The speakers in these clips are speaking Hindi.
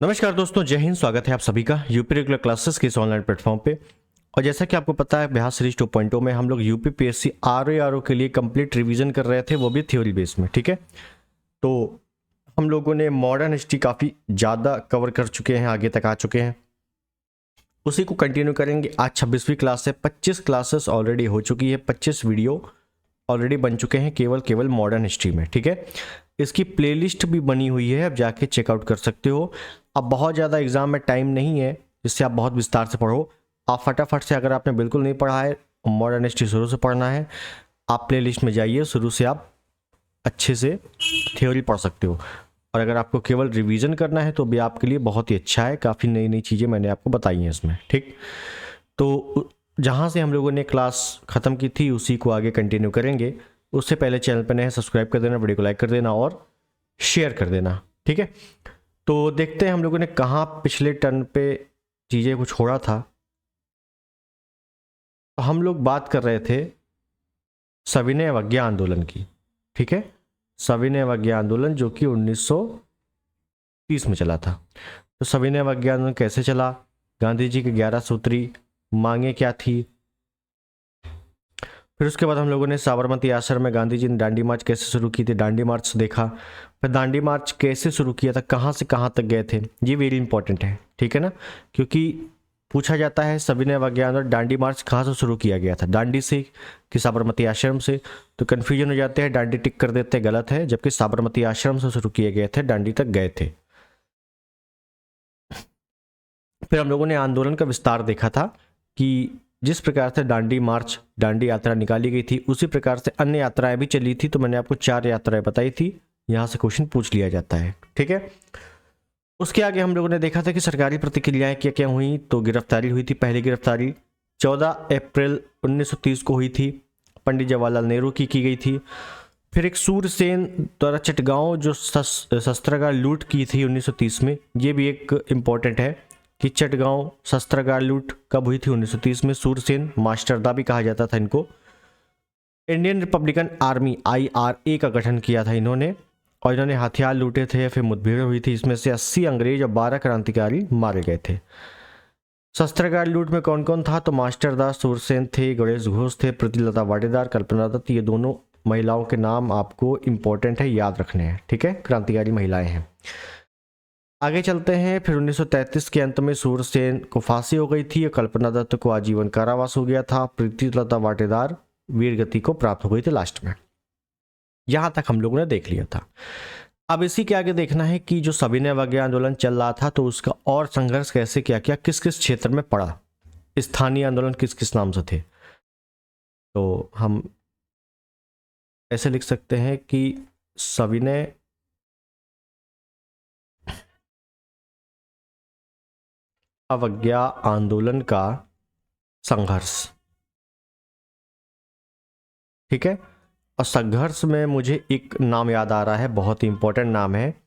नमस्कार दोस्तों, जय हिंद। स्वागत है आप सभी का यूपी रेगुलर क्लासेस के इस ऑनलाइन प्लेटफॉर्म पे। और जैसा कि आपको पता है, बिहार सीरीज 2.0 में हम लोग यूपी पीएससी आरओ के लिए कंप्लीट रिवीजन कर रहे थे, वो भी थ्योरी बेस में। ठीक है, तो हम लोगों ने मॉडर्न हिस्ट्री काफ़ी ज़्यादा कवर कर चुके हैं, आगे तक आ चुके हैं। उसी को कंटिन्यू करेंगे। आज 26वीं क्लास है, 25 क्लासेस ऑलरेडी हो चुकी है, 25 वीडियो ऑलरेडी बन चुके हैं केवल मॉडर्न हिस्ट्री में। ठीक है, इसकी प्लेलिस्ट भी बनी हुई है, आप जाके चेकआउट कर सकते हो। अब बहुत ज़्यादा एग्जाम में टाइम नहीं है जिससे आप बहुत विस्तार से पढ़ो। आप फटाफट से, अगर आपने बिल्कुल नहीं पढ़ा है, मॉडर्न हिस्ट्री शुरू से पढ़ना है, आप प्लेलिस्ट में जाइए, शुरू से आप अच्छे से थ्योरी पढ़ सकते हो। और अगर आपको केवल रिवीजन करना है तो भी आपके लिए बहुत ही अच्छा है, काफ़ी नई नई चीज़ें मैंने आपको बताई हैं इसमें। ठीक, तो जहाँ से हम लोगों ने क्लास ख़त्म की थी उसी को आगे कंटिन्यू करेंगे। उससे पहले चैनल पर नए सब्सक्राइब कर देना, वीडियो को लाइक कर देना और शेयर कर देना। ठीक है, तो देखते हैं हम लोगों ने कहाँ पिछले टर्न पे चीज़ें को छोड़ा था। तो हम लोग बात कर रहे थे सविनय अवज्ञा आंदोलन की। ठीक है, सविनय अवज्ञा आंदोलन जो कि 1930 में चला था। तो सविनय अवज्ञा आंदोलन कैसे चला, गांधी जी की 11 सूत्री मांगे क्या थी। फिर उसके बाद हम लोगों ने साबरमती आश्रम में गांधी जी ने दांडी मार्च कैसे शुरू की थी, दांडी मार्च देखा। फिर दांडी मार्च कैसे शुरू किया था, कहाँ से कहाँ तक गए थे, ये वेरी इंपॉर्टेंट है। ठीक है ना, क्योंकि पूछा जाता है सविनय अवज्ञा आंदोलन दांडी मार्च कहाँ से शुरू किया गया था, दांडी से कि साबरमती आश्रम से। तो कन्फ्यूजन हो जाते हैं, दांडी टिक कर देते हैं, गलत है, जबकि साबरमती आश्रम से शुरू किए गए थे, दांडी तक गए थे। फिर हम लोगों ने आंदोलन का विस्तार देखा था कि जिस प्रकार से दांडी मार्च, दांडी यात्रा निकाली गई थी, उसी प्रकार से अन्य यात्राएं भी चली थी। तो मैंने आपको 4 यात्राएं बताई थी, यहाँ से क्वेश्चन पूछ लिया जाता है। ठीक है, उसके आगे हम लोगों ने देखा था कि सरकारी प्रतिक्रियाएं क्या क्या हुई। तो गिरफ्तारी हुई थी, पहली गिरफ्तारी 14 अप्रैल 1930 को हुई थी, पंडित जवाहरलाल नेहरू की गई थी। फिर एक सूरसेन द्वारा चटगांव जो शस्त्रागार लूट की थी 1930 में, ये भी एक इम्पॉर्टेंट है कि चटगांव शस्त्रागार लूट कब हुई थी, 1930 में। सूरसेन मास्टरदा भी कहा जाता था इनको। इंडियन रिपब्लिकन आर्मी IRA का गठन किया था इन्होंने, और इन्होंने हथियार लूटे थे, फिर मुठभेड़ हुई थी, इसमें से 80 अंग्रेज और 12 क्रांतिकारी मारे गए थे। शस्त्रागार लूट में कौन कौन था, तो मास्टरदास, सूरसेन थे, गणेश घोष थे, प्रीतिलता वाडेदार, कल्पना दत्त, ये दोनों महिलाओं के नाम आपको इंपॉर्टेंट है, याद रखने हैं। ठीक है, क्रांतिकारी महिलाएं हैं। आगे चलते हैं। फिर 1933 के अंत में सूरसेन को फांसी हो गई थी और कल्पना दत्त को आजीवन कारावास हो गया था। प्रीतिलता वाटेदार वीर गति को प्राप्त हो गई थी लास्ट में। यहां तक हम लोगों ने देख लिया था। अब इसी के आगे देखना है कि जो सविनय अवज्ञा आंदोलन चल रहा था, तो उसका और संघर्ष कैसे क्या किया, किस किस क्षेत्र में पड़ा, स्थानीय आंदोलन किस किस नाम से थे। तो हम ऐसे लिख सकते हैं कि सविनय अवज्ञा आंदोलन का संघर्ष। ठीक है, और संघर्ष में मुझे एक नाम याद आ रहा है, बहुत ही इंपॉर्टेंट नाम है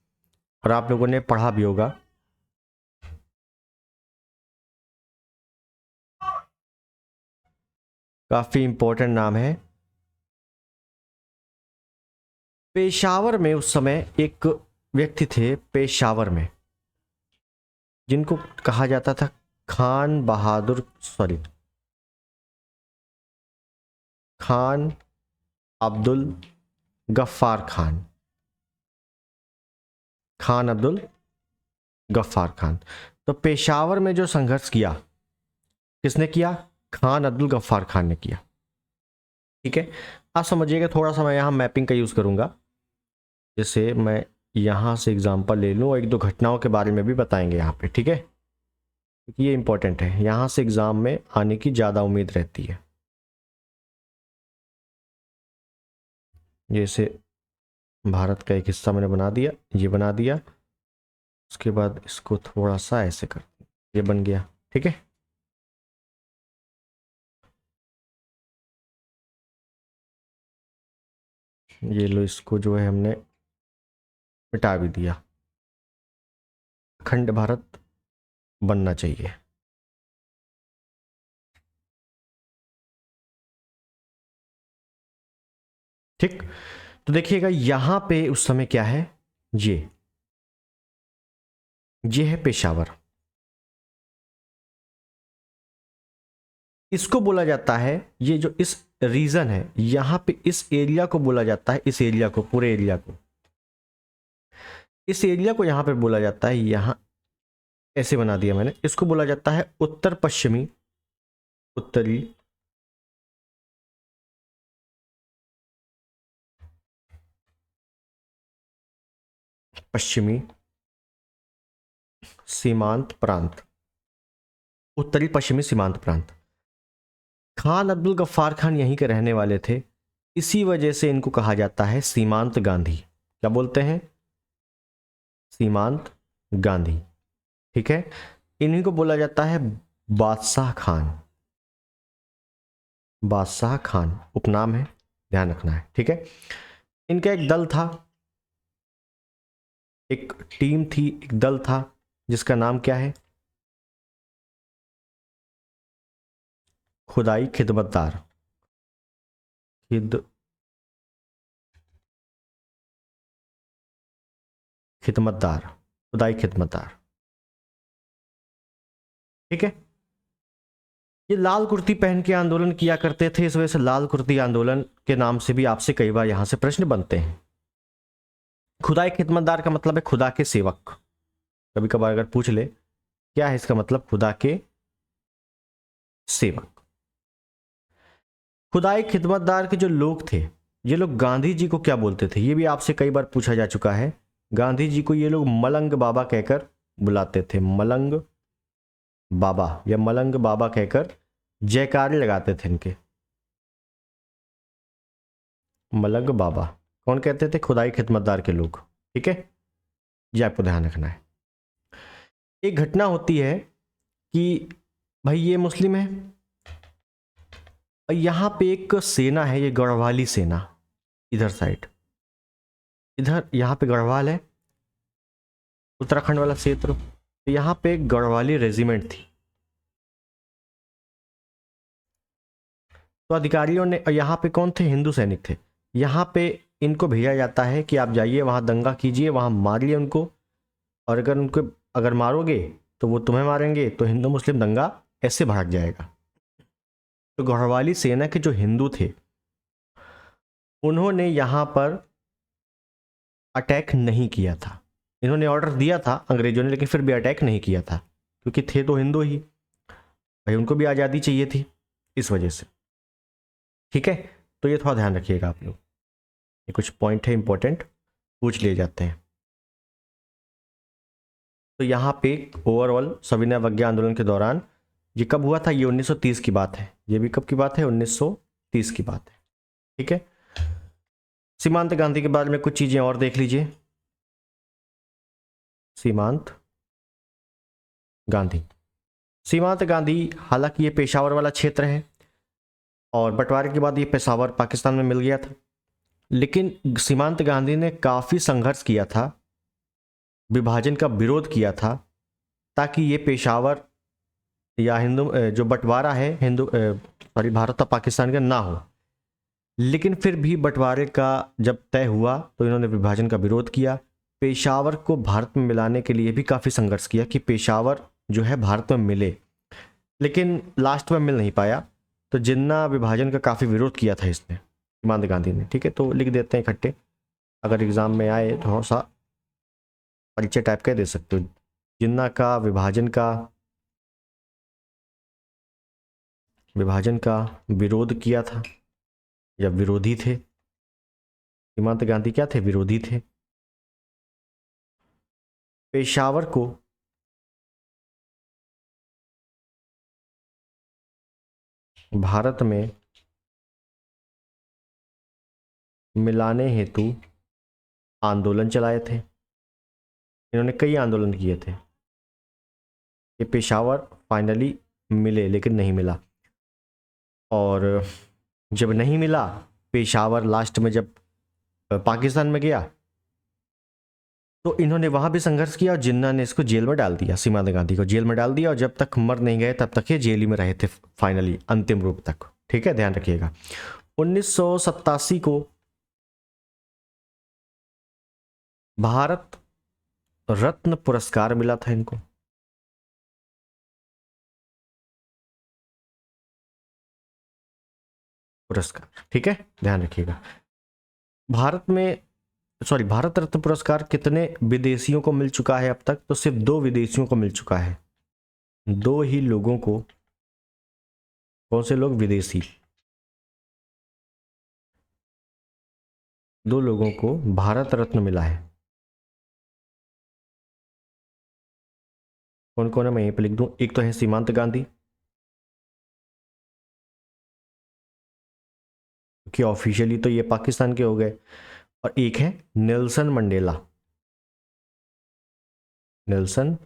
और आप लोगों ने पढ़ा भी होगा। काफी इंपॉर्टेंट नाम है। पेशावर में उस समय एक व्यक्ति थे, पेशावर में, जिनको कहा जाता था खान बहादुर, सॉरी, खान अब्दुल गफ्फार खान, खान अब्दुल गफ्फार खान। तो पेशावर में जो संघर्ष किया, किसने किया, खान अब्दुल गफ्फार खान ने किया। ठीक है, आप समझिएगा, थोड़ा सा मैं यहाँ मैपिंग का यूज करूंगा, जैसे मैं यहाँ से एग्जांपल ले लूँ और एक दो घटनाओं के बारे में भी बताएंगे यहाँ पे। ठीक है, क्योंकि ये इंपॉर्टेंट है, यहाँ से एग्जाम में आने की ज़्यादा उम्मीद रहती है। जैसे भारत का एक हिस्सा मैंने बना दिया, ये बना दिया, उसके बाद इसको थोड़ा सा ऐसे कर, ये बन गया। ठीक है, ये लो, इसको जो है हमने मिटा भी दिया। अखंड भारत बनना चाहिए। ठीक, तो देखिएगा यहाँ पे उस समय क्या है, ये ये है पेशावर। इसको बोला जाता है, ये जो इस रीजन है यहां पे, इस एरिया को बोला जाता है, इस एरिया को, पूरे एरिया को, इस एरिया को यहां पे बोला जाता है, यहां ऐसे बना दिया मैंने, इसको बोला जाता है उत्तर पश्चिमी, उत्तरी पश्चिमी सीमांत प्रांत, उत्तरी पश्चिमी सीमांत प्रांत। खान अब्दुल गफ्फार खान यहीं के रहने वाले थे, इसी वजह से इनको कहा जाता है सीमांत गांधी। क्या बोलते हैं? सीमांत गांधी। ठीक है, इन्हीं को बोला जाता है बादशाह खान। बादशाह खान उपनाम है, ध्यान रखना है। ठीक है, इनका एक दल था, एक टीम थी, एक दल था, जिसका नाम क्या है? खुदाई खिदमतदार। खिदमतदार, खुदाई खिदमतदार। ठीक है, ये लाल कुर्ती पहन के आंदोलन किया करते थे, इस वजह से लाल कुर्ती आंदोलन के नाम से भी आपसे कई बार यहां से प्रश्न बनते हैं। खुदाई खिदमतदार का मतलब है खुदा के सेवक। कभी कभार अगर पूछ ले क्या है इसका मतलब, खुदा के सेवक। खुदाई खिदमतदार के जो लोग थे, ये लोग गांधी जी को क्या बोलते थे, ये भी आपसे कई बार पूछा जा चुका है। गांधी जी को ये लोग मलंग बाबा कहकर बुलाते थे, मलंग बाबा या मलंग बाबा कहकर जयकारे लगाते थे इनके। मलंग बाबा कौन कहते थे? खुदाई खिदमतदार के लोग। ठीक है, ये आपको ध्यान रखना है। एक घटना होती है कि भाई ये मुस्लिम है, और यहां पे एक सेना है, ये गढ़वाली सेना, इधर साइड, इधर यहां पे गढ़वाल है, उत्तराखंड वाला क्षेत्र। तो यहां पे एक गढ़वाली रेजिमेंट थी। तो अधिकारियों ने, यहाँ पे कौन थे? हिंदू सैनिक थे। यहाँ पे इनको भेजा जाता है कि आप जाइए वहाँ दंगा कीजिए, वहाँ मारिए उनको, और अगर मारोगे तो वो तुम्हें मारेंगे, तो हिंदू मुस्लिम दंगा ऐसे भड़क जाएगा। तो गढ़वाली सेना के जो हिंदू थे, उन्होंने यहाँ पर अटैक नहीं किया था। इन्होंने ऑर्डर दिया था अंग्रेजों ने, लेकिन फिर भी अटैक नहीं किया था, क्योंकि थे तो हिंदू ही, भाई उनको भी आज़ादी चाहिए थी, इस वजह से। ठीक है, तो ये थोड़ा ध्यान रखिएगा आप लोग, ये कुछ पॉइंट है इंपॉर्टेंट, पूछ लिए जाते हैं। तो यहाँ पे ओवरऑल सविनय अवज्ञा आंदोलन के दौरान, ये कब हुआ था? ये 1930 की बात है, ये भी कब की बात है? 1930 की बात है। ठीक है, सीमांत गांधी के बारे में कुछ चीजें और देख लीजिए। सीमांत गांधी, सीमांत गांधी, हालांकि ये पेशावर वाला क्षेत्र है, और बंटवारे के बाद ये पेशावर पाकिस्तान में मिल गया था, लेकिन सीमांत गांधी ने काफ़ी संघर्ष किया था, विभाजन का विरोध किया था, ताकि ये पेशावर या हिंदू जो बंटवारा है हिंदू सॉरी भारत और पाकिस्तान का ना हो। लेकिन फिर भी बंटवारे का जब तय हुआ तो इन्होंने विभाजन का विरोध किया। पेशावर को भारत में मिलाने के लिए भी काफ़ी संघर्ष किया कि पेशावर जो है भारत में मिले, लेकिन लास्ट में मिल नहीं पाया। तो जिन्ना विभाजन का काफ़ी विरोध किया था इसने, सीमांत गांधी ने। ठीक है, तो लिख देते हैं इकट्ठे, अगर एग्ज़ाम में आए थोड़ा सा परिचय टाइप का दे सकते हो। जिन्ना का विभाजन का विरोध किया था, या विरोधी थे। सीमांत गांधी क्या थे? विरोधी थे। पेशावर को भारत में मिलाने हेतु आंदोलन चलाए थे। इन्होंने कई आंदोलन किए थे। ये पेशावर फाइनली मिले, लेकिन नहीं मिला, और जब नहीं मिला पेशावर, लास्ट में जब पाकिस्तान में गया तो इन्होंने वहां भी संघर्ष किया, और जिन्ना ने इसको जेल में डाल दिया, सीमांत गांधी को जेल में डाल दिया, और जब तक मर नहीं गए तब तक ये जेल ही में रहे थे फाइनली, अंतिम रूप तक। ठीक है, ध्यान रखिएगा। 1987 को भारत रत्न पुरस्कार मिला था इनको। पुरस्कार, ठीक है, ध्यान रखिएगा। भारत रत्न पुरस्कार कितने विदेशियों को मिल चुका है अब तक? तो सिर्फ 2 विदेशियों को मिल चुका है, 2 ही लोगों को। कौन से लोग? विदेशी। 2 लोगों को भारत रत्न मिला है। कौन कौन है मैं यहीं पे लिख दूं। एक तो है सीमांत गांधी, कि ऑफिशियली तो ये पाकिस्तान के हो गए, और एक है नेल्सन मंडेला। नेल्सन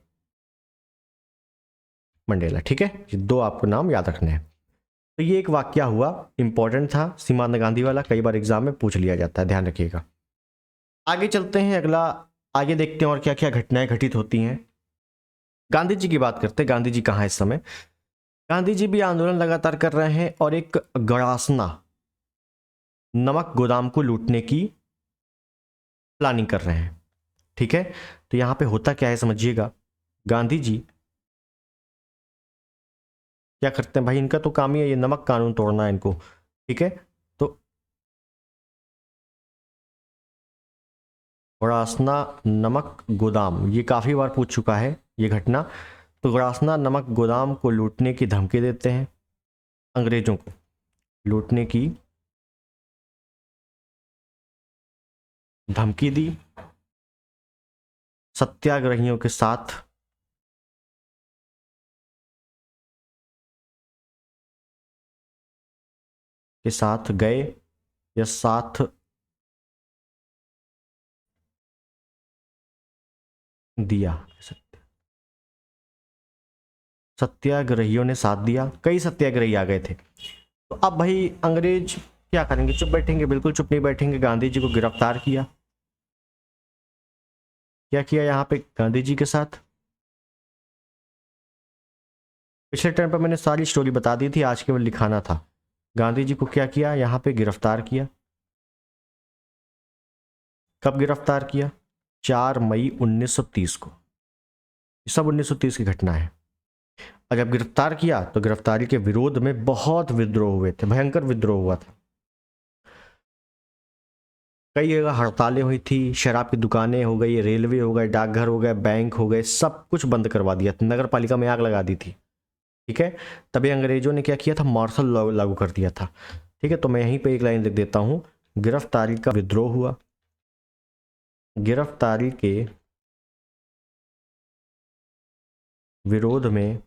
मंडेला, ठीक है, ये 2 आपको नाम याद रखने हैं। तो ये एक वाकया हुआ, इंपॉर्टेंट था, सीमांत गांधी वाला, कई बार एग्जाम में पूछ लिया जाता है, ध्यान रखिएगा। आगे चलते हैं, अगला आगे देखते हैं और क्या क्या घटनाएं घटित होती हैं। गांधी जी की बात करते हैं। गांधी जी कहाँ इस समय? गांधी जी भी आंदोलन लगातार कर रहे हैं और एक गड़ासना नमक गोदाम को लूटने की प्लानिंग कर रहे हैं, ठीक है। तो यहां पे होता क्या है समझिएगा। गांधी जी क्या करते हैं भाई, इनका तो काम ही है ये नमक कानून तोड़ना है इनको, ठीक है। तो गड़ासना नमक गोदाम, ये काफी बार पूछ चुका है ये घटना। तो गड़ासना नमक गोदाम को लूटने की धमकी देते हैं, अंग्रेजों को लूटने की धमकी दी, सत्याग्रहियों के साथ गए या साथ दिया। सत्याग्रहियों ने साथ दिया, कई सत्याग्रही आ गए थे। तो अब भाई अंग्रेज क्या करेंगे? चुप बैठेंगे? बिल्कुल चुप नहीं बैठेंगे। गांधी जी को गिरफ्तार किया। क्या किया यहाँ पे गांधी जी के साथ? पिछले टाइम पर मैंने सारी स्टोरी बता दी थी, आज केवल लिखाना था। गांधी जी को क्या किया यहाँ पे? गिरफ्तार किया। कब गिरफ्तार किया? 4 मई 1930 को। ये सब 1930 की घटना है। और जब गिरफ्तार किया तो गिरफ्तारी के विरोध में बहुत विद्रोह हुए थे, भयंकर विद्रोह हुआ था। कई जगह हड़तालें हुई थी, शराब की दुकानें हो गई, रेलवे हो गए, डाकघर हो गए, बैंक हो गए, सब कुछ बंद करवा दिया, नगर पालिका में आग लगा दी थी, ठीक है। तभी अंग्रेजों ने क्या किया था? मार्शल लॉ लागू कर दिया था, ठीक है। तो मैं यहीं पे एक लाइन लिख देता हूं, गिरफ्तारी का विद्रोह हुआ। गिरफ्तारी के विरोध में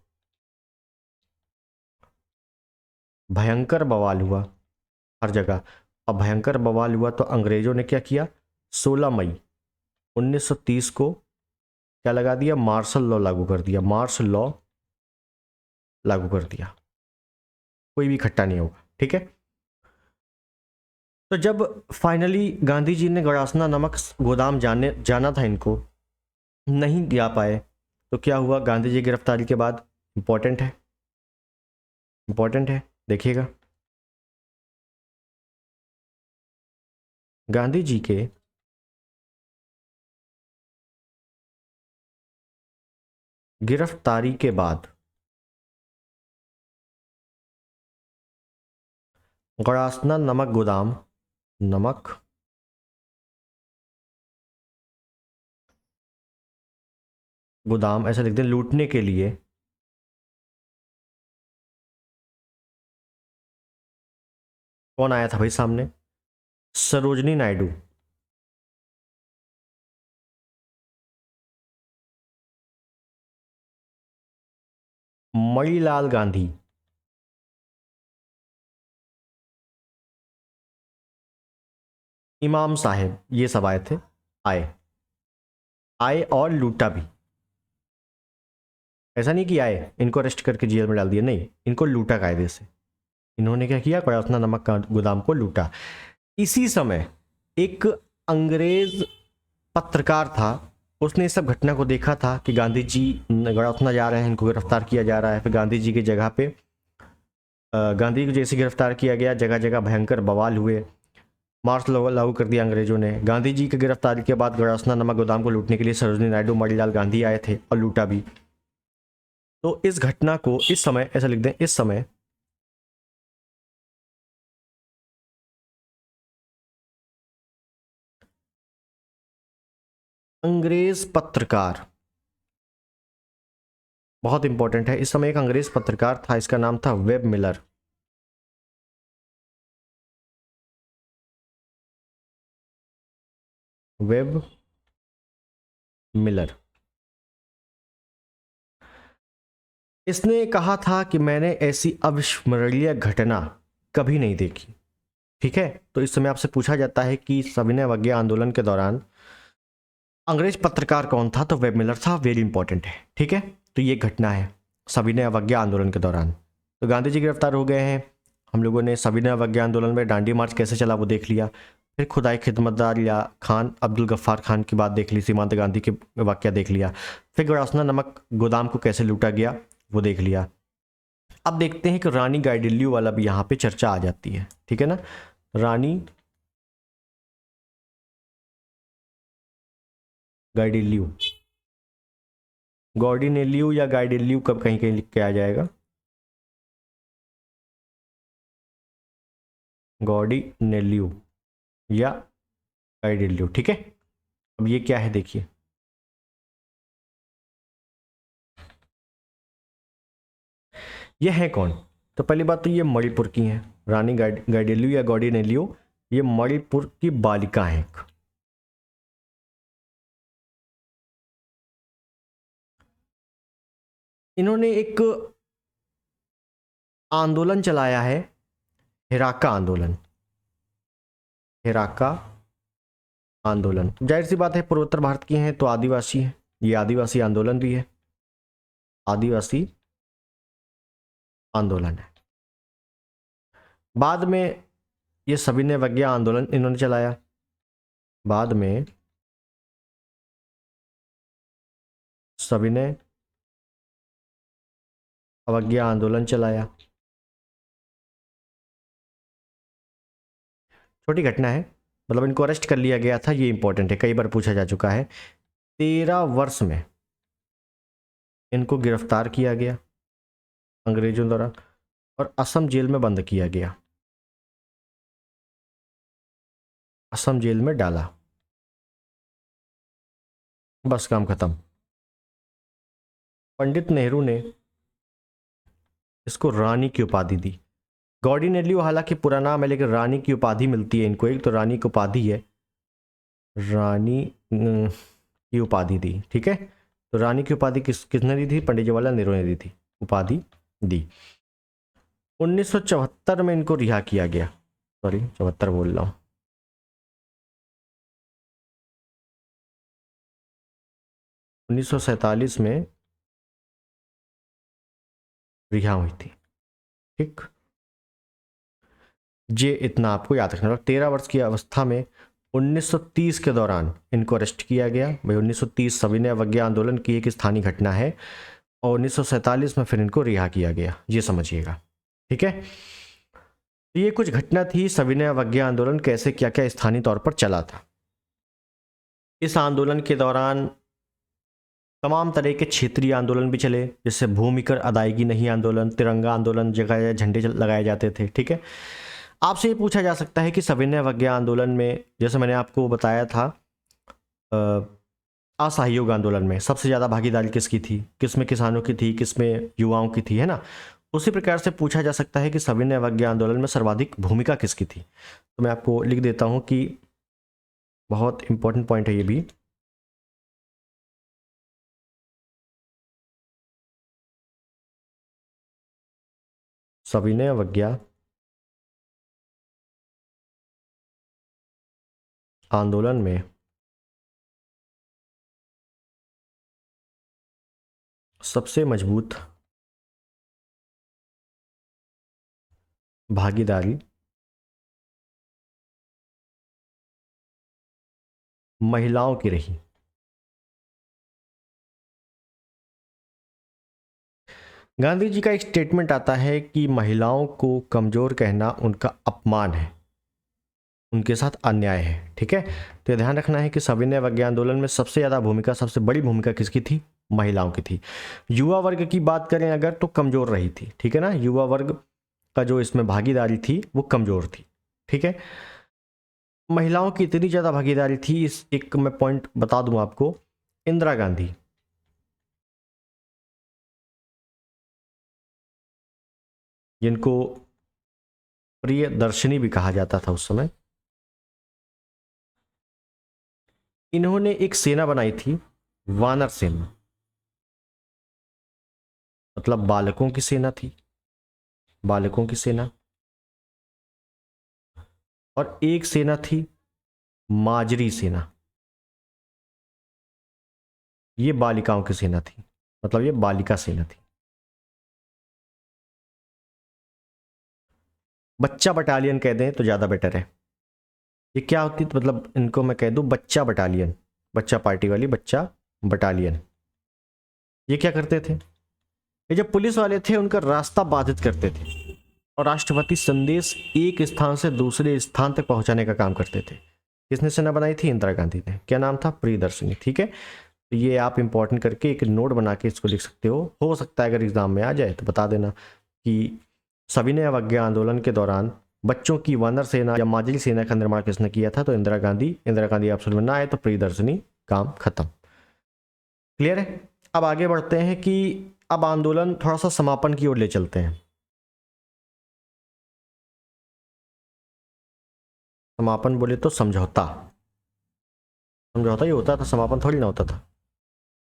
भयंकर बवाल हुआ हर जगह। अब भयंकर बवाल हुआ तो अंग्रेजों ने क्या किया? 16 मई 1930 को क्या लगा दिया? मार्शल लॉ लागू कर दिया। मार्शल लॉ लागू कर दिया, कोई भी इकट्ठा नहीं होगा, ठीक है। तो जब फाइनली गांधी जी ने गड़ासना नमक गोदाम जाना था, इनको नहीं जा पाए, तो क्या हुआ गांधी जी की गिरफ्तारी के बाद? इंपॉर्टेंट है, इंपॉर्टेंट है, देखिएगा। गांधी जी के गिरफ्तारी के बाद गड़ासना नमक गोदाम ऐसा लिख दें, लूटने के लिए कौन आया था भाई सामने? सरोजनी नायडू। मणिलाल गांधी, इमाम साहेब, ये सब आए थे। आए आए और लूटा भी। ऐसा नहीं कि आए इनको अरेस्ट करके जेल में डाल दिया, नहीं, इनको लूटा कायदे से। इन्होंने क्या किया? गड़ासना नमक का गोदाम को लूटा। इसी समय एक अंग्रेज पत्रकार था, उसने इस सब घटना को देखा था कि गांधी जी गड़ासना जा रहे हैं, इनको गिरफ्तार किया जा रहा है। फिर गांधी जी की जगह पे गांधी जी को जैसे गिरफ्तार किया गया, जगह जगह भयंकर बवाल हुए, मार्च लागू कर दिया अंग्रेजों ने। गांधी जी की गिरफ्तारी के बाद गड़ासना नमक गोदाम को लूटने के लिए सरोजिनी नायडू, मणिलाल गांधी आए थे और लूटा भी। तो इस घटना को इस समय ऐसा लिख दें, इस समय अंग्रेज पत्रकार, बहुत इंपॉर्टेंट है, इस समय एक अंग्रेज पत्रकार था, इसका नाम था वेब मिलर। वेब मिलर, इसने कहा था कि मैंने ऐसी अविस्मरणीय घटना कभी नहीं देखी। ठीक है, तो इस समय आपसे पूछा जाता है कि सविनय अवज्ञा आंदोलन के दौरान अंग्रेज पत्रकार कौन था, तो वेब मिलर था। वेरी इंपॉर्टेंट है। ठीक है, तो ये घटना है सविनय अवज्ञा आंदोलन के दौरान। तो गांधी जी गिरफ्तार हो गए हैं, हम लोगों ने सविनय अवज्ञा आंदोलन में डांडी मार्च कैसे चला वो देख लिया, फिर खुदाई खिदमतदार या खान अब्दुल गफ्फार खान की बात देख ली, सीमांत गांधी के वाक्य देख लिया, फिर गड़ासना नमक गोदाम को कैसे लूटा गया वो देख लिया। अब देखते हैं कि रानी गाइडिल्यू वाला भी यहाँ पे चर्चा आ जाती है। ठीक है ना, रानी गाइडिल्यू, गॉर्डिनेल्यू या गाइडिल्यू कब कहीं कहीं लिख के आ जाएगा, गॉर्डिनेल्यू या गाइडिल्यू। ठीक है, अब ये क्या है देखिए, ये है कौन। तो पहली बात तो ये मणिपुर की हैं, रानी गाइडिल्यू या गॉर्डिनेल्यू, ये मणिपुर की बालिका हैं। इन्होंने एक आंदोलन चलाया है, हिराका आंदोलन, हिराका आंदोलन। जाहिर सी बात है पूर्वोत्तर भारत की हैं तो आदिवासी हैं, ये आदिवासी आंदोलन भी है, आदिवासी आंदोलन है। बाद में ये सविनय अवज्ञा आंदोलन इन्होंने चलाया, बाद में सविनय अवज्ञा आंदोलन चलाया। छोटी घटना है, मतलब इनको अरेस्ट कर लिया गया था, ये इंपॉर्टेंट है, कई बार पूछा जा चुका है। 13 वर्ष में इनको गिरफ्तार किया गया अंग्रेजों द्वारा और असम जेल में बंद किया गया, असम जेल में डाला, बस काम खत्म। पंडित नेहरू ने इसको रानी की उपाधि दी। गॉर्डिनेल्यू हालांकि पूरा नाम है, लेकिन रानी की उपाधि मिलती है इनको, एक तो रानी की उपाधि है, रानी की उपाधि दी। ठीक है, तो रानी की उपाधि किसने दी थी, पंडित जवाहरलाल नेहरू ने दी थी, उपाधि दी। 1974 में इनको रिहा किया गया, सॉरी 74 बोल रहा हूँ, 1947 में रिहा हुई थी। ठीक, ये इतना आपको याद रखना। 13 वर्ष की अवस्था में 1930 के दौरान इनको अरेस्ट किया गया। भाई 1930 सविनय अवज्ञा आंदोलन की एक स्थानीय घटना है और 1947 में फिर इनको रिहा किया गया, ये समझिएगा। ठीक है, ये कुछ घटना थी सविनय अवज्ञा आंदोलन कैसे क्या क्या स्थानीय तौर पर चला था। इस आंदोलन के दौरान तमाम तरह के क्षेत्रीय आंदोलन भी चले, जैसे भूमि कर अदायगी नहीं आंदोलन, तिरंगा आंदोलन, जगह झंडे लगाए जाते थे। ठीक है, आपसे ये पूछा जा सकता है कि सविनय अवज्ञा आंदोलन में, जैसे मैंने आपको बताया था, असहयोग आंदोलन में सबसे ज़्यादा भागीदारी किसकी थी, किसमें किसानों की थी, किसमें युवाओं की थी, है ना। उसी प्रकार से पूछा जा सकता है कि सविनय अवज्ञा आंदोलन में सर्वाधिक भूमिका किसकी थी। तो मैं आपको लिख देता हूँ कि बहुत इंपॉर्टेंट पॉइंट है ये भी, सविनय अवज्ञा आंदोलन में सबसे मजबूत भागीदारी महिलाओं की रही। गांधी जी का एक स्टेटमेंट आता है कि महिलाओं को कमजोर कहना उनका अपमान है, उनके साथ अन्याय है। ठीक है, तो ये ध्यान रखना है कि सविनय अवज्ञा आंदोलन में सबसे ज़्यादा भूमिका, सबसे बड़ी भूमिका किसकी थी? महिलाओं की थी। युवा वर्ग की बात करें अगर तो कमज़ोर रही थी। ठीक है ना, युवा वर्ग का जो इसमें भागीदारी थी वो कमज़ोर थी। ठीक है, महिलाओं की इतनी ज़्यादा भागीदारी थी, इस एक मैं पॉइंट बता दूं आपको। इंदिरा गांधी, जिनको प्रिय दर्शनी भी कहा जाता था उस समय, इन्होंने एक सेना बनाई थी, वानर सेना, मतलब बालकों की सेना थी, बालकों की सेना। और एक सेना थी माजरी सेना, ये बालिकाओं की सेना थी, मतलब ये बालिका सेना थी। बच्चा बटालियन कह दें तो ज़्यादा बेटर है। ये क्या होती, तो मतलब इनको मैं कह दूं बच्चा बटालियन, बच्चा पार्टी वाली बच्चा बटालियन। ये क्या करते थे? ये जो पुलिस वाले थे उनका रास्ता बाधित करते थे और राष्ट्रपति संदेश एक स्थान से दूसरे स्थान तक पहुंचाने का काम करते थे। किसने सेना बनाई थी? इंदिरा गांधी ने। क्या नाम था? प्रियदर्शनी। ठीक है, तो ये आप इंपॉर्टेंट करके एक नोट बना के इसको लिख सकते हो सकता है अगर एग्जाम में आ जाए तो बता देना कि सविनय अवज्ञा आंदोलन के दौरान बच्चों की वानर सेना या माजरी सेना का निर्माण किसने किया था? तो इंदिरा गांधी। इंदिरा गांधी ऑप्शन में ना आए तो प्रियदर्शनी, काम खत्म। क्लियर है? अब आगे बढ़ते हैं कि अब आंदोलन थोड़ा सा समापन की ओर ले चलते हैं। समापन बोले तो समझौता, समझौता ही होता था, समापन थोड़ी ना होता था।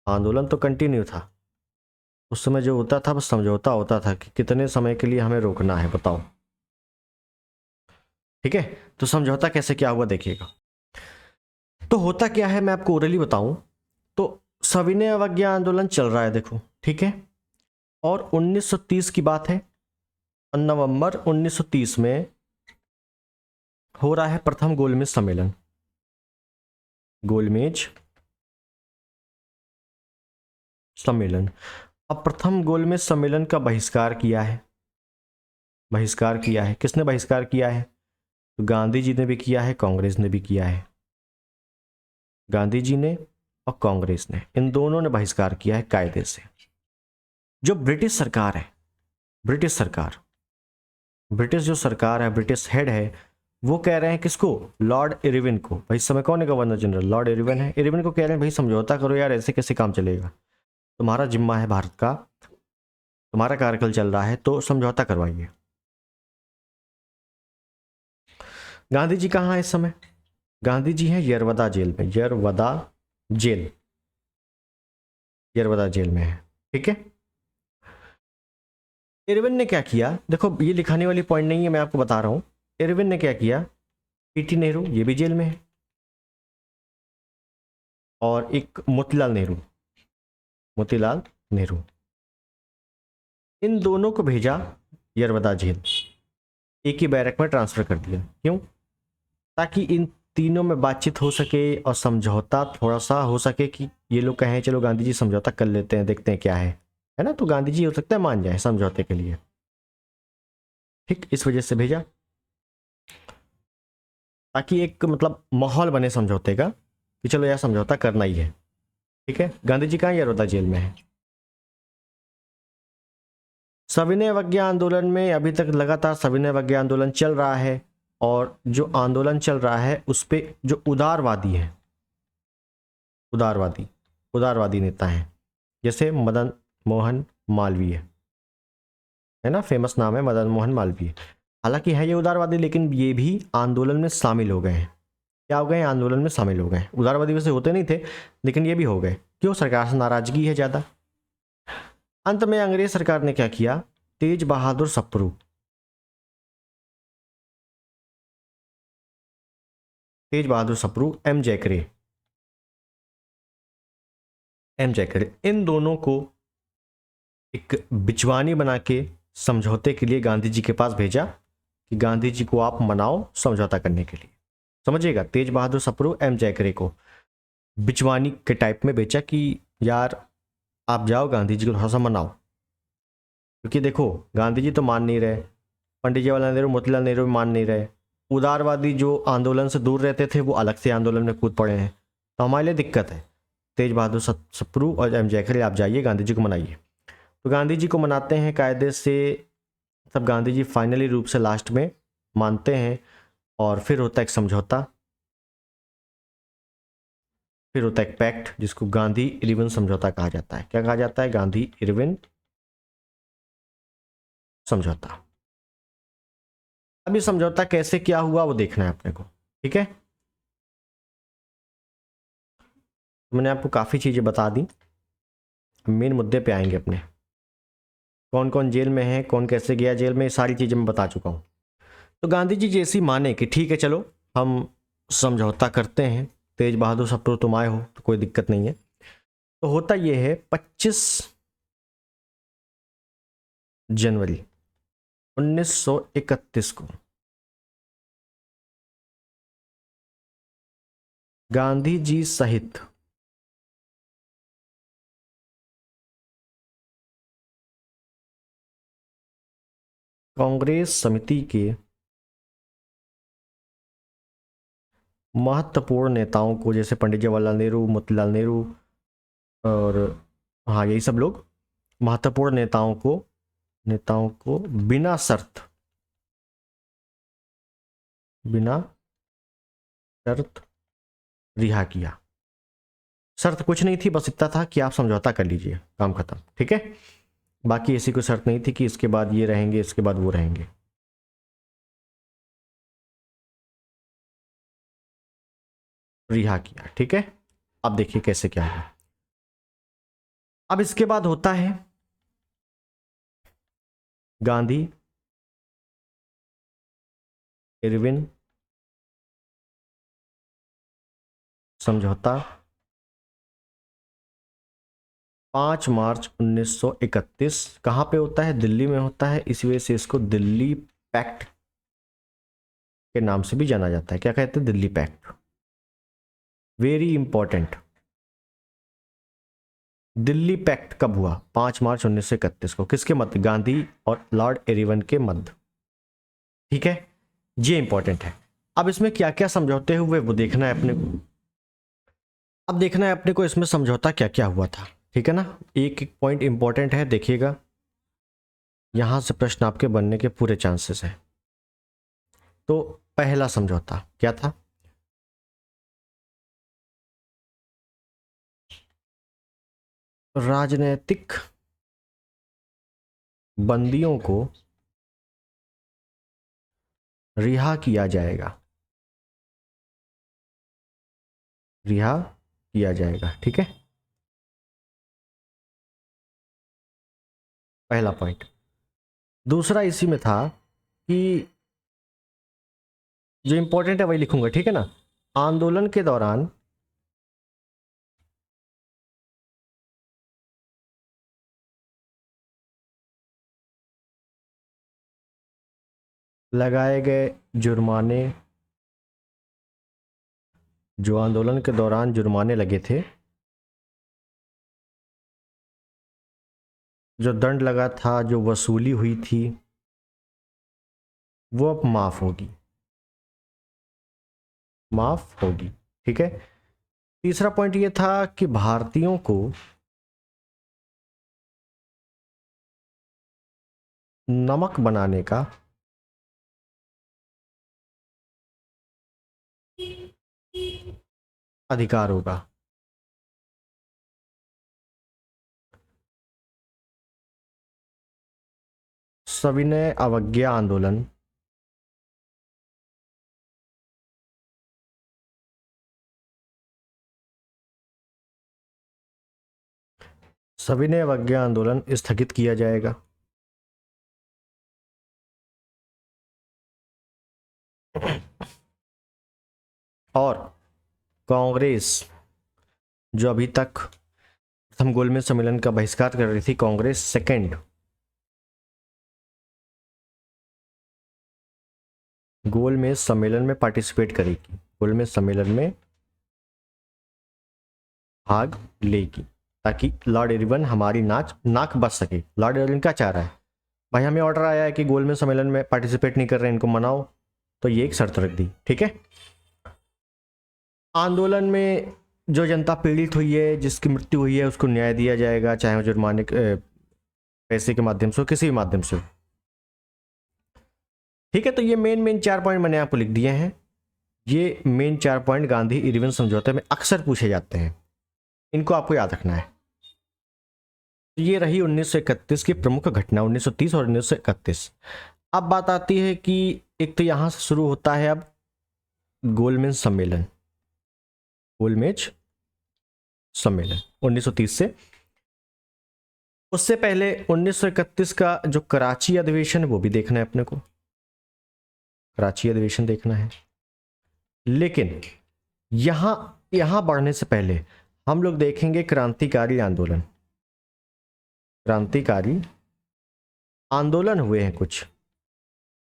आंदोलन तो कंटिन्यू था, उस समय जो होता था बस समझौता होता था कि कितने समय के लिए हमें रोकना है, बताओ। ठीक है, तो समझौता कैसे क्या हुआ देखिएगा। तो होता क्या है मैं आपको ओरली बताऊं तो सविनय अवज्ञा आंदोलन चल रहा है, देखो। ठीक है, और 1930 की बात है, नवंबर 1930 में हो रहा है प्रथम गोलमेज सम्मेलन। गोलमेज सम्मेलन। अब प्रथम गोलमेज सम्मेलन का बहिष्कार किया है, बहिष्कार किया है। किसने बहिष्कार किया है? तो गांधी जी ने भी किया है, कांग्रेस ने भी किया है। गांधी जी ने और कांग्रेस ने, इन दोनों ने बहिष्कार किया है कायदे से। जो ब्रिटिश सरकार है, ब्रिटिश सरकार, ब्रिटिश जो सरकार है, ब्रिटिश हेड है, वो कह रहे हैं किसको? लॉर्ड इरविन को। भाई इस समय कौन है गवर्नर जनरल? लॉर्ड इरविन है। इरविन को कह रहे हैं भाई समझौता करो यार, ऐसे कैसे काम चलेगा, तुम्हारा जिम्मा है भारत का, तुम्हारा कार्यकाल चल रहा है तो समझौता करवाइए। गांधी जी कहाँ है इस समय? गांधी जी हैं यरवदा जेल में, यरवदा जेल, यरवदा जेल में है। ठीक है, इरविन ने क्या किया, देखो ये लिखाने वाली पॉइंट नहीं है, मैं आपको बता रहा हूं। इरविन ने क्या किया, पीटी नेहरू ये भी जेल में है, और एक मोतीलाल नेहरू, मोतीलाल नेहरू, इन दोनों को भेजा यरवदा जेल, एक ही बैरक में ट्रांसफर कर दिया। क्यों? ताकि इन तीनों में बातचीत हो सके और समझौता थोड़ा सा हो सके कि ये लोग कहें चलो गांधी जी समझौता कर लेते हैं, देखते हैं क्या है ना, तो गांधी जी हो सकता है मान जाए समझौते के लिए। ठीक, इस वजह से भेजा ताकि एक मतलब माहौल बने समझौते का कि चलो यार समझौता करना ही है। ठीक है, गांधी जी कहाँ? यरवदा जेल में है। सविनय अवज्ञा आंदोलन में अभी तक लगातार सविनय अवज्ञा आंदोलन चल रहा है, और जो आंदोलन चल रहा है उस पे जो उदारवादी है, उदारवादी, उदारवादी नेता हैं, जैसे मदन मोहन मालवीय, है ना, फेमस नाम है मदन मोहन मालवीय। हालांकि है ये उदारवादी, लेकिन ये भी आंदोलन में शामिल हो गए हैं। क्या हो गए? आंदोलन में शामिल हो गए। उदारवादी वैसे होते नहीं थे, लेकिन ये भी हो गए। क्यों? सरकार से नाराजगी है ज़्यादा। अंत में अंग्रेज सरकार ने क्या किया? तेज बहादुर सप्रू, तेज बहादुर सप्रू, एम जैकरे, एम जैकरे, इन दोनों को एक बिचवानी बना के समझौते के लिए गांधी जी के पास भेजा कि गांधी जी को आप मनाओ समझौता करने के लिए। समझिएगा, तेज बहादुर सप्रू, एम जैकरे को बिचवानी के टाइप में बेचा कि यार आप जाओ गांधी जी को थोड़ा सा मनाओ, क्योंकि देखो गांधी जी तो मान नहीं रहे, पंडित जवाहरलाल नेहरू, मोतीलाल नेहरू मान नहीं रहे, उदारवादी जो आंदोलन से दूर रहते थे वो अलग से आंदोलन में कूद पड़े हैं, तो हमारे लिए दिक्कत है। तेज बहादुर सप्रू और एम जयखरे आप जाइए गांधी जी को मनाइए। तो गांधी जी को मनाते हैं कायदे से, तब गांधी जी फाइनली रूप से लास्ट में मानते हैं, और फिर होता है एक समझौता, फिर होता है एक पैक्ट जिसको गांधी इरविन समझौता कहा जाता है। क्या कहा जाता है? गांधी इरविन समझौता। अब ये समझौता कैसे क्या हुआ वो देखना है अपने को, ठीक है। मैंने आपको काफ़ी चीज़ें बता दी, मेन मुद्दे पे आएंगे अपने। कौन कौन जेल में है, कौन कैसे गया जेल में, ये सारी चीज़ें मैं बता चुका हूँ। तो गांधी जी जैसी माने कि ठीक है चलो हम समझौता करते हैं, तेज बहादुर सप्रू तुम आए हो तो कोई दिक्कत नहीं है। तो होता ये है 25 जनवरी 1931 को गांधी जी सहित कांग्रेस समिति के महत्वपूर्ण नेताओं को, जैसे पंडित जवाहरलाल नेहरू, मोतीलाल नेहरू और हाँ यही सब लोग, महत्वपूर्ण नेताओं को बिना शर्त रिहा किया। शर्त कुछ नहीं थी, बस इतना था कि आप समझौता कर लीजिए, काम खत्म, ठीक है। बाकी ऐसी कोई शर्त नहीं थी कि इसके बाद ये रहेंगे, इसके बाद वो रहेंगे। रिहा किया, ठीक है। अब देखिए कैसे क्या हुआ। अब इसके बाद होता है गांधी इरविन समझौता 5 मार्च 1931। कहाँ पे होता है? दिल्ली में होता है। इस वजह से इसको दिल्ली पैक्ट के नाम से भी जाना जाता है। क्या कहते हैं? Delhi pact. Very important. Delhi pact कब हुआ? 5 मार्च 1931 को। किसके मध्य? गांधी और लॉर्ड इरविन के मध्य, ठीक है। ये इंपॉर्टेंट है। अब इसमें क्या क्या समझौते हुए वो देखना है अपने को। अब देखना है अपने को इसमें समझौता क्या क्या हुआ था, ठीक है ना। एक एक पॉइंट इंपॉर्टेंट है, देखिएगा, यहां से प्रश्न आपके बनने के पूरे चांसेस हैं। तो पहला समझौता क्या था? राजनैतिक बंदियों को रिहा किया जाएगा, रिहा किया जाएगा, ठीक है। पहला पॉइंट। दूसरा इसी में था कि जो इंपॉर्टेंट है वही लिखूंगा, ठीक है ना। आंदोलन के दौरान लगाए गए जुर्माने, जो आंदोलन के दौरान जुर्माने लगे थे, जो दंड लगा था, जो वसूली हुई थी, वो अब माफ होगी, माफ होगी, ठीक है। तीसरा पॉइंट ये था कि भारतीयों को नमक बनाने का अधिकार होगा। सविनय अवज्ञा आंदोलन सविनय अवज्ञा आंदोलन स्थगित किया जाएगा। और कांग्रेस, जो अभी तक प्रथम गोलमेज सम्मेलन का बहिष्कार कर रही थी, कांग्रेस सेकंड गोलमेज सम्मेलन में पार्टिसिपेट करेगी, गोलमेज सम्मेलन में भाग लेगी, ताकि लॉर्ड इरविन हमारी नाक बच सके। लॉर्ड इरविन क्या चाह रहा है? भाई हमें ऑर्डर आया है कि गोलमेज सम्मेलन में पार्टिसिपेट नहीं कर रहे हैं, इनको मनाओ, तो ये एक शर्त रख दी, ठीक है। आंदोलन में जो जनता पीड़ित हुई है, जिसकी मृत्यु हुई है, उसको न्याय दिया जाएगा, चाहे वो जुर्माने पैसे के माध्यम से हो, किसी भी माध्यम से हो, ठीक है। तो ये मेन 4 पॉइंट मैंने आपको लिख दिए हैं। ये मेन 4 पॉइंट गांधी इरविन समझौते में अक्सर पूछे जाते हैं, इनको आपको याद रखना है। ये रही 1931 की प्रमुख घटना, 1930 और 1931। अब बात आती है कि एक तो यहां से शुरू होता है अब गोलमेज सम्मेलन, गोलमेज सम्मेलन 1930 से। उससे पहले 1931 का जो कराची अधिवेशन है वो भी देखना है अपने को, कराची अधिवेशन देखना है। लेकिन यहां बढ़ने से पहले हम लोग देखेंगे क्रांतिकारी आंदोलन। क्रांतिकारी आंदोलन हुए हैं कुछ,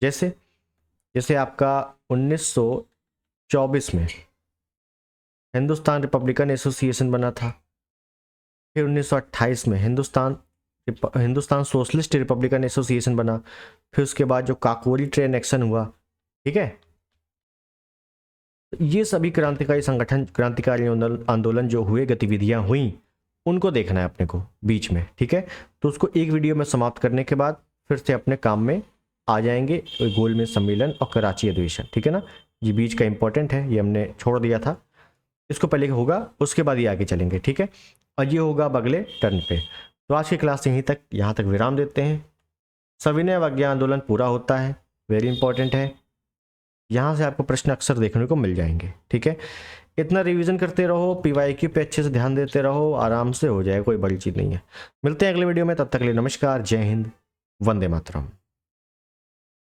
जैसे आपका 1924 में हिंदुस्तान रिपब्लिकन एसोसिएशन बना था। फिर 1928 में हिंदुस्तान सोशलिस्ट रिपब्लिकन एसोसिएशन बना। फिर उसके बाद जो काकोरी ट्रेन एक्शन हुआ, ठीक है। ये सभी क्रांतिकारी संगठन, क्रांतिकारी आंदोलन जो हुए, गतिविधियां हुई, उनको देखना है अपने को बीच में, ठीक है। तो उसको एक वीडियो में समाप्त करने के बाद फिर से अपने काम में आ जाएंगे, गोलमेज सम्मेलन और कराची अधिवेशन, ठीक है ना। ये बीच का इंपॉर्टेंट है, ये हमने छोड़ दिया था, इसको पहले होगा, उसके बाद ये आगे चलेंगे, ठीक है। और ये होगा अब अगले टर्न पे। तो आज की क्लास यहाँ तक विराम देते हैं। सविनय अवज्ञा आंदोलन पूरा होता है, वेरी इंपॉर्टेंट है। यहाँ से आपको प्रश्न अक्सर देखने को मिल जाएंगे, ठीक है। इतना रिवीजन करते रहो, PYQ पे अच्छे से ध्यान देते रहो, आराम से हो जाए, कोई बड़ी चीज़ नहीं है। मिलते हैं अगले वीडियो में, तब तक के लिए नमस्कार, जय हिंद, वंदे मातरम।